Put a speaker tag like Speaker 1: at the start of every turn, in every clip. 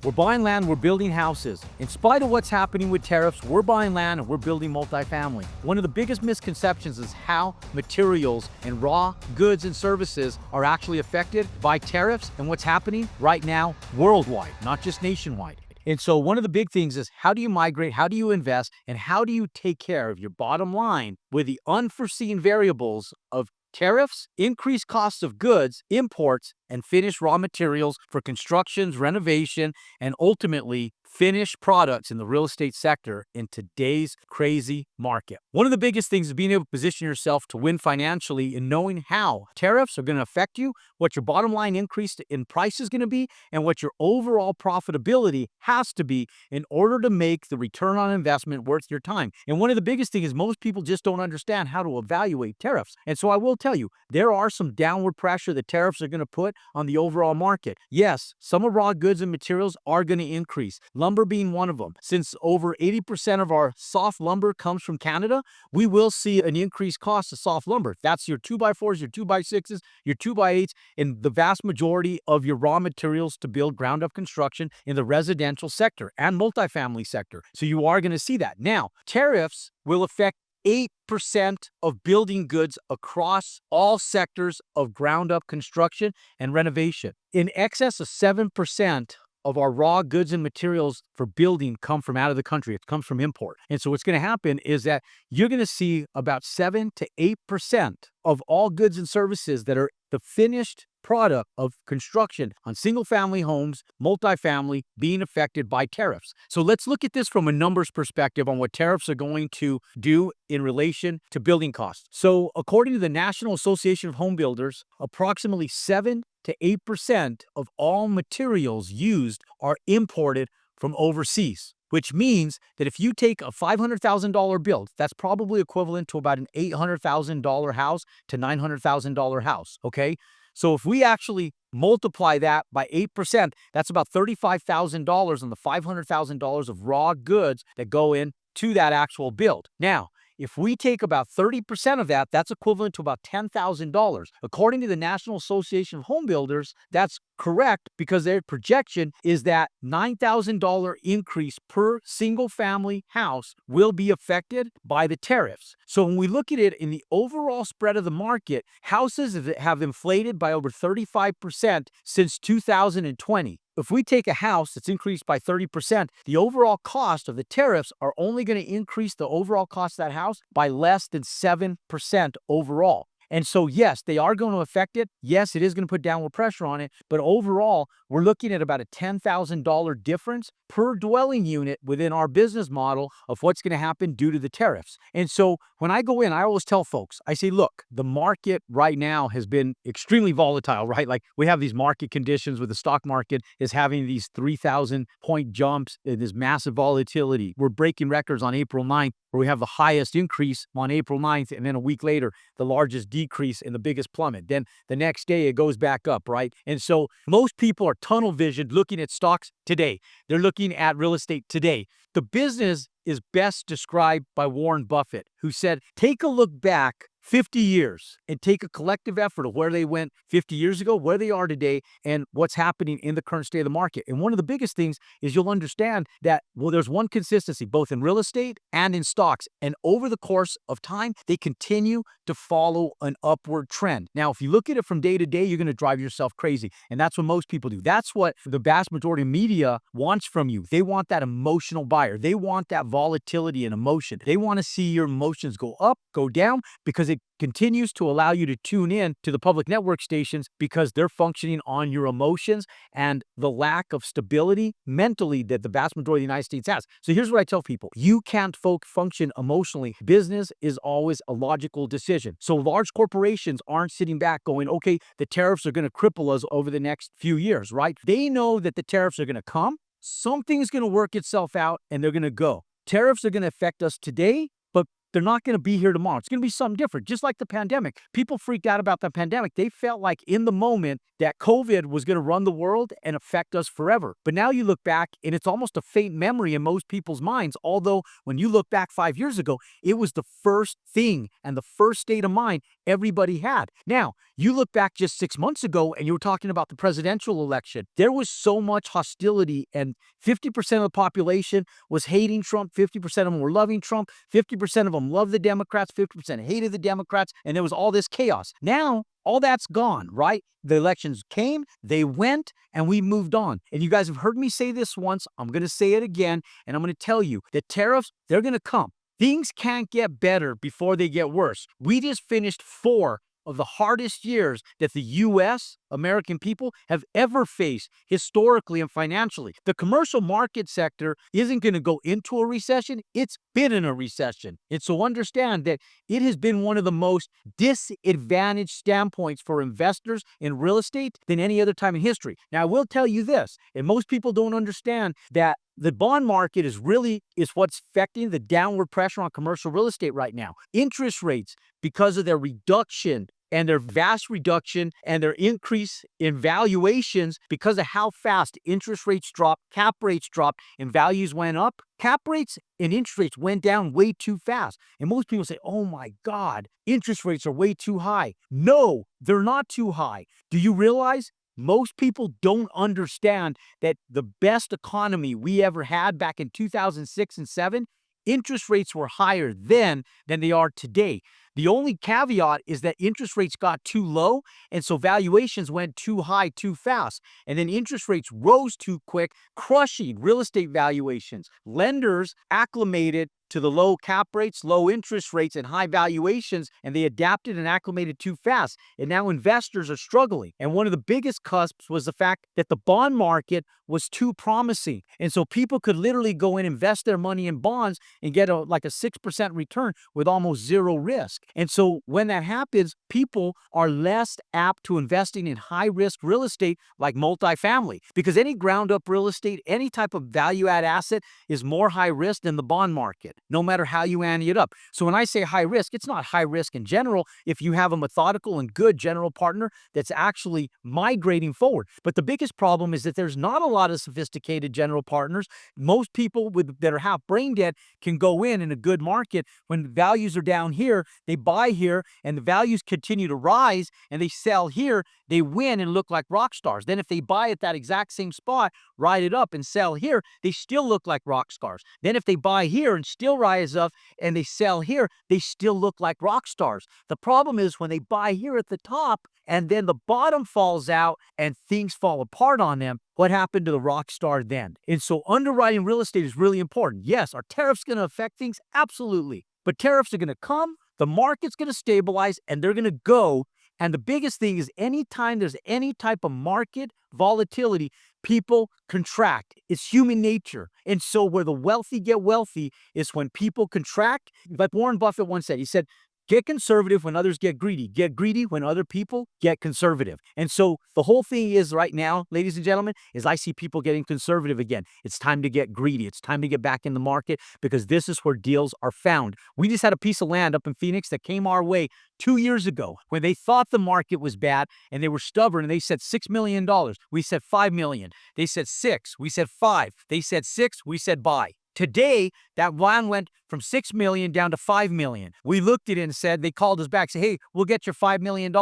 Speaker 1: We're buying land, we're building houses. In spite of what's happening with tariffs, we're buying land and we're building multifamily. One of the biggest misconceptions is how materials and raw goods and services are actually affected by tariffs and what's happening right now worldwide, not just nationwide. And so one of the big things is, how do you migrate, how do you invest, and how do you take care of your bottom line with the unforeseen variables of tariffs, increased costs of goods, imports, and finished raw materials for constructions, renovation, and ultimately finished products in the real estate sector in today's crazy market. One of the biggest things is being able to position yourself to win financially and knowing how tariffs are going to affect you, what your bottom line increase in price is going to be, and what your overall profitability has to be in order to make the return on investment worth your time. And one of the biggest things is most people just don't understand how to evaluate tariffs. And so I will tell you, there are some downward pressure that tariffs are going to put on the overall market. Yes, some of raw goods and materials are going to increase, lumber being one of them. Since over 80% of our soft lumber comes from Canada, we will see an increased cost of soft lumber. That's your 2x4s, your 2x6s, your 2x8s, and the vast majority of your raw materials to build ground-up construction in the residential sector and multifamily sector. So you are going to see that. Now, tariffs will affect 8% of building goods across all sectors of ground-up construction and renovation. In excess of 7% of our raw goods and materials for building come from out of the country. It comes from import. And so what's going to happen is that you're going to see about 7 to 8% of all goods and services that are the finished product of construction on single-family homes, multifamily, being affected by tariffs. So let's look at this from a numbers perspective on what tariffs are going to do in relation to building costs. So according to the National Association of Home Builders, approximately 7 to 8% of all materials used are imported from overseas, which means that if you take a $500,000 build, that's probably equivalent to about an $800,000 house to $900,000 house, okay? So if we actually multiply that by 8%, that's about $35,000 on the $500,000 of raw goods that go into that actual build. Now, if we take about 30% of that, that's equivalent to about $10,000. According to the National Association of Home Builders, that's correct because their projection is that $9,000 increase per single family house will be affected by the tariffs. So when we look at it in the overall spread of the market, houses have inflated by over 35% since 2020. If we take a house that's increased by 30%, the overall cost of the tariffs are only going to increase the overall cost of that house by less than 7% overall. And so, yes, they are going to affect it. Yes, it is going to put downward pressure on it. But overall, we're looking at about a $10,000 difference per dwelling unit within our business model of what's going to happen due to the tariffs. And so when I go in, I always tell folks, I say, look, the market right now has been extremely volatile, right? Like we have these market conditions where the stock market is having these 3,000 point jumps and this massive volatility. We're breaking records on April 9th, where we have the highest increase on April 9th, and then a week later, the largest decrease and the biggest plummet. Then the next day, it goes back up, right? And so most people are tunnel visioned looking at stocks today. They're looking at real estate today. The business is best described by Warren Buffett, who said, take a look back 50 years and take a collective effort of where they went 50 years ago, where they are today, and what's happening in the current state of the market. And one of the biggest things is you'll understand that, well, there's one consistency both in real estate and in stocks. And over the course of time, they continue to follow an upward trend. Now, if you look at it from day to day, you're going to drive yourself crazy. And that's what most people do. That's what the vast majority of media wants from you. They want that emotional buyer. They want that volatility and emotion. They want to see your emotions go up, go down, because it continues to allow you to tune in to the public network stations because they're functioning on your emotions and the lack of stability mentally that the vast majority of the United States has. So here's what I tell people. You can't function emotionally. Business is always a logical decision. So large corporations aren't sitting back going, okay, the tariffs are going to cripple us over the next few years, right? They know that the tariffs are going to come. Something's going to work itself out and they're going to go. Tariffs are going to affect us today, but they're not going to be here tomorrow. It's going to be something different. Just like the pandemic. People freaked out about the pandemic. They felt like in the moment that COVID was going to run the world and affect us forever. But now you look back and it's almost a faint memory in most people's minds. Although when you look back 5 years ago, it was the first thing and the first state of mind everybody had. Now, you look back just 6 months ago and you were talking about the presidential election. There was so much hostility and 50% of the population was hating Trump. 50% of them were loving Trump. 50% of them loved the Democrats. 50% hated the Democrats. And there was all this chaos. Now, all that's gone, right? The elections came, they went, and we moved on. And you guys have heard me say this once. I'm going to say it again. And I'm going to tell you that tariffs, they're going to come. Things can't get better before they get worse. We just finished 4 of the hardest years that the U.S., American people, have ever faced historically and financially. The commercial market sector isn't going to go into a recession. It's been in a recession. And so understand that it has been one of the most disadvantaged standpoints for investors in real estate than any other time in history. Now, I will tell you this, and most people don't understand that the bond market is what's affecting the downward pressure on commercial real estate right now. Interest rates, because of their reduction and their vast reduction and their increase in valuations because of how fast interest rates dropped, cap rates dropped, and values went up. Cap rates and interest rates went down way too fast. And most people say, oh my God, interest rates are way too high. No, they're not too high. Do you realize? Most people don't understand that the best economy we ever had back in 2006 and 7, interest rates were higher then than they are today. The only caveat is that interest rates got too low, and so valuations went too high too fast. And then interest rates rose too quick, crushing real estate valuations. Lenders acclimated to the low cap rates, low interest rates, and high valuations, and they adapted and acclimated too fast. And now investors are struggling. And one of the biggest cusps was the fact that the bond market was too promising. And so people could literally go and invest their money in bonds and get like a 6% return with almost zero risk. And so when that happens, people are less apt to investing in high-risk real estate like multifamily, because any ground-up real estate, any type of value-add asset is more high risk than the bond market, no matter how you ante it up. So when I say high risk, it's not high risk in general if you have a methodical and good general partner that's actually migrating forward. But the biggest problem is that there's not a lot of sophisticated general partners. Most people that are half brain dead can go in a good market. When values are down here, they buy here, and the values continue to rise, and they sell here, they win and look like rock stars. Then if they buy at that exact same spot, ride it up and sell here, they still look like rock stars. Then if they buy here and still rise up and they sell here, they still look like rock stars. The problem is when they buy here at the top and then the bottom falls out and things fall apart on them, what happened to the rock star then? And so underwriting real estate is really important. Yes, are tariffs going to affect things? Absolutely. But tariffs are going to come, the market's going to stabilize, and they're going to go. And the biggest thing is anytime there's any type of market volatility, people contract. It's human nature. And so where the wealthy get wealthy is when people contract. Like Warren Buffett once said, he said, get conservative when others get greedy. Get greedy when other people get conservative. And so the whole thing is right now, ladies and gentlemen, is I see people getting conservative again. It's time to get greedy. It's time to get back in the market because this is where deals are found. We just had a piece of land up in Phoenix that came our way 2 years ago when they thought the market was bad and they were stubborn and they said $6 million. We said $5 million. They said 6. We said 5. They said 6. We said buy. Today, that land went from $6 million down to $5 million. We looked at it and said, they called us back, said, hey, we'll get your $5 million.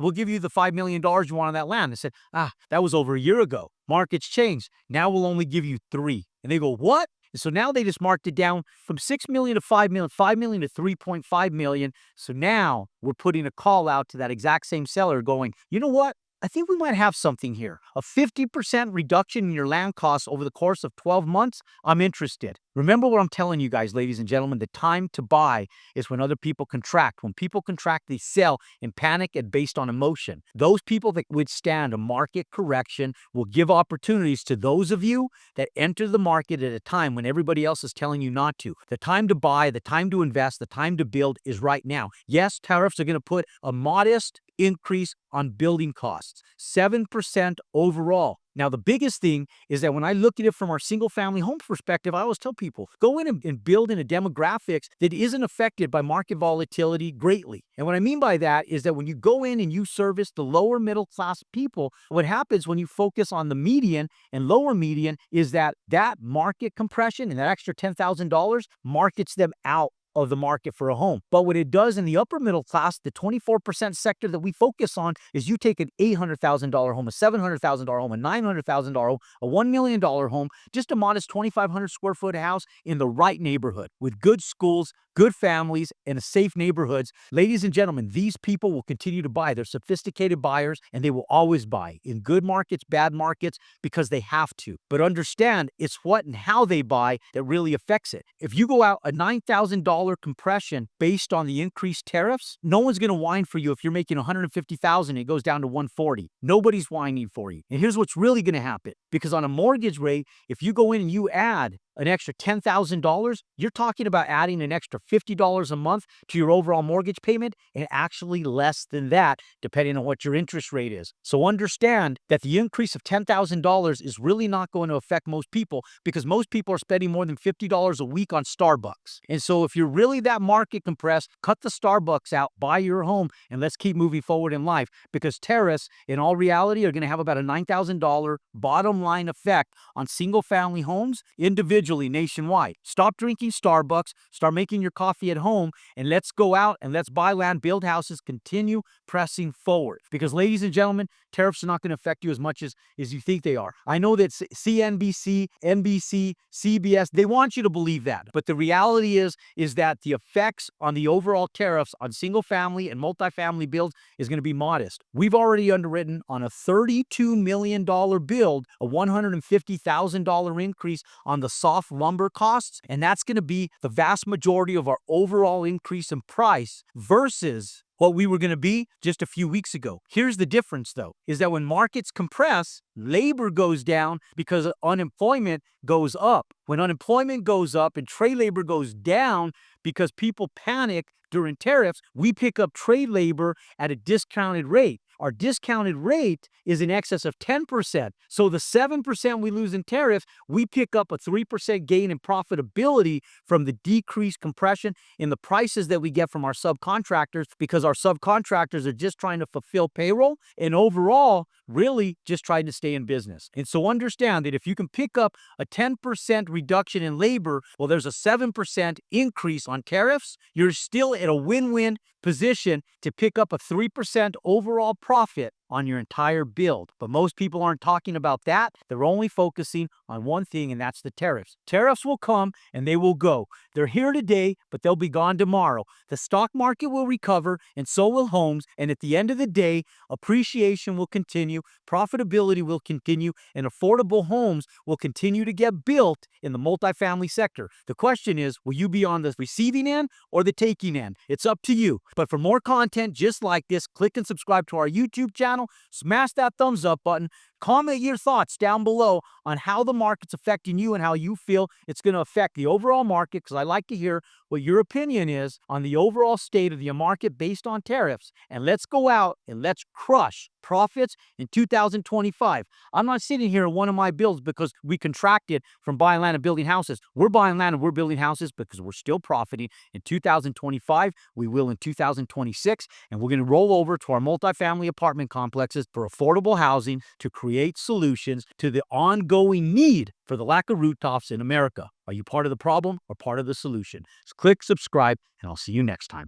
Speaker 1: We'll give you the $5 million you want on that land. They said, that was over a year ago. Market's changed. Now we'll only give you 3. And they go, what? And so now they just marked it down from $6 million to $5 million, $5 million to $3.5 million. So now we're putting a call out to that exact same seller going, you know what? I think we might have something here. A 50% reduction in your land costs over the course of 12 months. I'm interested. Remember what I'm telling you guys, ladies and gentlemen, the time to buy is when other people contract. When people contract, they sell in panic and based on emotion. Those people that withstand a market correction will give opportunities to those of you that enter the market at a time when everybody else is telling you not to. The time to buy, the time to invest, the time to build is right now. Yes, tariffs are going to put a modest increase on building costs, 7% overall. Now, the biggest thing is that when I look at it from our single family home perspective, I always tell people, go in and build in a demographics that isn't affected by market volatility greatly. And what I mean by that is that when you go in and you service the lower middle class people, what happens when you focus on the median and lower median is that market compression and that extra $10,000 markets them out of the market for a home. But what it does in the upper middle class, the 24% sector that we focus on, is you take an $800,000 home, a $700,000 home, a $900,000 home, a $1 million home, just a modest 2,500 square foot house in the right neighborhood with good schools, good families, and safe neighborhoods. Ladies and gentlemen, these people will continue to buy. They're sophisticated buyers, and they will always buy in good markets, bad markets, because they have to. But understand, it's what and how they buy that really affects it. If you go out a $9,000 compression based on the increased tariffs, no one's going to whine for you if you're making $150,000 and it goes down to $140,000. Nobody's whining for you. And here's what's really going to happen. Because on a mortgage rate, if you go in and you add an extra $10,000, you're talking about adding an extra $50 a month to your overall mortgage payment, and actually less than that, depending on what your interest rate is. So understand that the increase of $10,000 is really not going to affect most people, because most people are spending more than $50 a week on Starbucks. And so if you're really that market compressed, cut the Starbucks out, buy your home, and let's keep moving forward in life, because tariffs, in all reality, are going to have about a $9,000 bottom line effect on single family homes individually nationwide. Stop drinking Starbucks, start making your coffee at home, and let's go out and let's buy land, build houses, continue pressing forward. Because ladies and gentlemen, tariffs are not going to affect you as much as you think they are. I know that CNBC, NBC, CBS, they want you to believe that. But the reality is that the effects on the overall tariffs on single family and multifamily builds is going to be modest. We've already underwritten on a $32 million build, a $150,000 increase on the soft lumber costs, and that's going to be the vast majority of our overall increase in price versus what we were going to be just a few weeks ago. Here's the difference, though, is that when markets compress, labor goes down because unemployment goes up. When unemployment goes up and trade labor goes down because people panic during tariffs, we pick up trade labor at a discounted rate. Our discounted rate is in excess of 10%. So the 7% we lose in tariffs, we pick up a 3% gain in profitability from the decreased compression in the prices that we get from our subcontractors, because our subcontractors are just trying to fulfill payroll and overall really just trying to stay in business. And so understand that if you can pick up a 10% reduction in labor, well, there's a 7% increase on tariffs, you're still at a win-win position to pick up a 3% overall profit on your entire build. But most people aren't talking about that. They're only focusing on one thing, and that's the tariffs. Tariffs will come and they will go. They're here today, but they'll be gone tomorrow. The stock market will recover, and so will homes. And at the end of the day, appreciation will continue, profitability will continue, and affordable homes will continue to get built in the multifamily sector. The question is, will you be on the receiving end or the taking end? It's up to you. But for more content just like this, click and subscribe to our YouTube channel. Smash that thumbs up button. Comment your thoughts down below on how the market's affecting you and how you feel it's going to affect the overall market, because I like to hear what your opinion is on the overall state of the market based on tariffs. And let's go out and let's crush profits in 2025. I'm not sitting here in one of my builds because we contracted from buying land and building houses. We're buying land and we're building houses because we're still profiting in 2025. We will in 2026, and we're going to roll over to our multifamily apartment complexes for affordable housing to create solutions to the ongoing need for the lack of rooftops in America. Are you part of the problem or part of the solution? So click subscribe, and I'll see you next time.